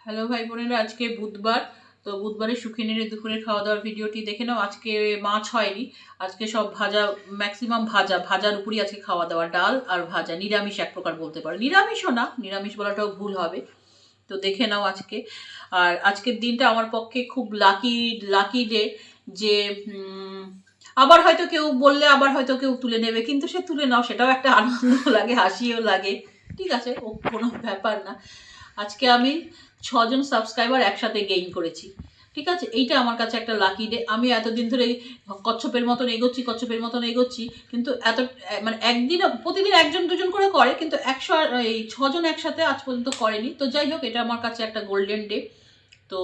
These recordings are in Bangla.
হ্যালো ভাই বোনেরা, আজকে বুধবার। তো বুধবারে সুখিনীর দুপুরের খাওয়া দাওয়ার ভিডিওটি দেখে নাও। আজকে মাছ হয়নি, আজকে সব ভাজা, ম্যাক্সিমাম ভাজার উপরই আজকে খাওয়া দাওয়া, ডাল আর ভাজা, নিরামিষ এক প্রকার বলতে পারো। নিরামিষও না, নিরামিষ বলাটাও ভুল হবে। তো দেখে নাও আজকে। আর আজকের দিনটা আমার পক্ষে খুব লাকি ডে, যে আবার হয়তো কেউ বললে আবার হয়তো কেউ তুলে নেবে, কিন্তু সে তুলে নাও, সেটাও একটা আনন্দ লাগে, হাসিও লাগে, ঠিক আছে, ও কোনো ব্যাপার না। আজকে আমি 6জন সাবস্ক্রাইবার একসাথে গেইন করেছি, ঠিক আছে। এইটা আমার কাছে একটা লাকি ডে। আমি এতদিন ধরে কচ্ছপের মতন এগোচ্ছি, কিন্তু এত মানে একদিন প্রতিদিন 1-2জন করে করে, কিন্তু 6জন একসাথে আজ পর্যন্ত করেনি। তো যাই হোক, এটা আমার কাছে একটা গোল্ডেন ডে। তো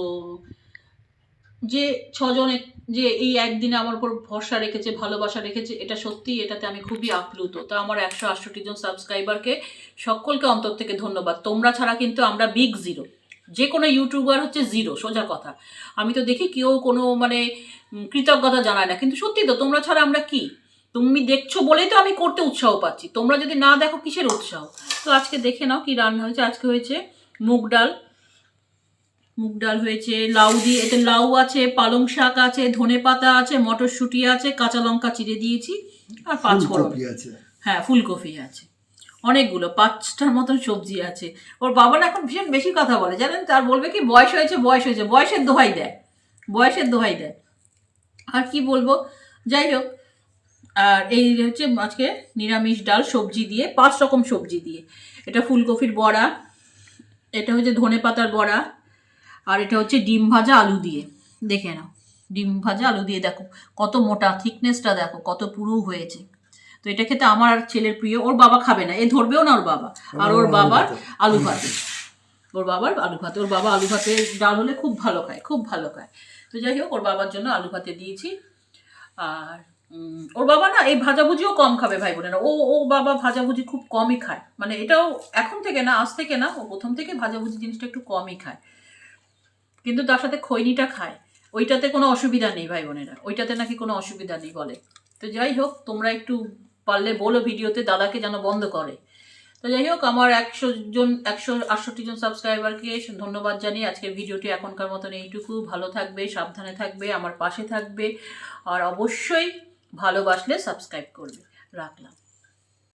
যে 6জন যে এই একদিনে আমার উপর ভরসা রেখেছে, ভালোবাসা রেখেছে, এটা সত্যি, এটাতে আমি খুবই আপ্লুত। তো আমার 168 জন সাবস্ক্রাইবারকে সকলকে অন্তর থেকে ধন্যবাদ। তোমরা ছাড়া কিন্তু আমরা বিগ জিরো, যে কোনো ইউটিউবার হচ্ছে জিরো, সোজা কথা। আমি তো দেখি কেউ কোনো মানে কৃতজ্ঞতা জানায় না, কিন্তু সত্যি তো, তোমরা ছাড়া আমরা কি? তুমি দেখছো বলেই তো আমি করতে উৎসাহ পাচ্ছি, তোমরা যদি না দেখো কিসের উৎসাহ? তো আজকে দেখে নাও কি রান্না হয়েছে। আজকে হয়েছে মুগ ডাল হয়েছে, লাউ দিয়ে, এতে লাউ আছে, পালং শাক আছে, ধনে পাতা আছে, মটরশুঁটি আছে, কাঁচা লঙ্কা চিড়ে দিয়েছি, আর 5 ফোড়ন আছে। হ্যাঁ, ফুলকপি আছে, অনেকগুলো, 5টার মতন সবজি আছে। ওর বাবা না এখন ভীষণ বেশি কথা বলে, জানেন, তার বলবে কি বয়স হয়েছে, বয়সের দোহাই দেয়, আর কি বলবো। যাই হোক, আর এই হচ্ছে আজকে নিরামিষ ডাল, সবজি দিয়ে, 5 রকম সবজি দিয়ে। এটা ফুলকপির বড়া, এটা হচ্ছে ধনে পাতার বড়া, আর এটা হচ্ছে ডিম ভাজা আলু দিয়ে। দেখে নাও, ডিম ভাজা আলু দিয়ে, দেখো কত মোটা, থিকনেসটা দেখো কত পুরো হয়েছে। তো এটা খেতে আমার আর ছেলের প্রিয়। ওর বাবা খাবে না, এ ধরবেও না ওর বাবা। আর ওর বাবার আলু ভাতে, ওর বাবা আলু ভাতে ডাল হলে খুব ভালো খায়। তো যাই হোক, ওর বাবার জন্য আলু ভাতে দিয়েছি। আর ওর বাবা না এই ভাজাভুজিও কম খাবে ভাই বোনেরা। ও বাবা ভাজাভুজি খুব কমই খায়, মানে এটাও এখন থেকে না, আজ থেকে না, ও প্রথম থেকে ভাজাভুজি জিনিসটা একটু কমই খায়, কিন্তু তার সাথে খৈনিটা খায়। ওইটাতে কোনো অসুবিধা নেই ভাই বোনেরা, ওইটাতে নাকি কোনো অসুবিধা নেই বলে। তো যাই হোক, তোমরা একটু পারলে বলো ভিডিওতে দাদাকে যেন বন্ধ করে। তো যাই হোক, আমার 168 জন সাবস্ক্রাইবারকে ধন্যবাদ জানিয়ে আজকের ভিডিওটি এখনকার মতন এইটুকু। ভালো থাকবে, সাবধানে থাকবে, আমার পাশে থাকবে, আর অবশ্যই ভালোবাসলে সাবস্ক্রাইব করবে। রাখলাম।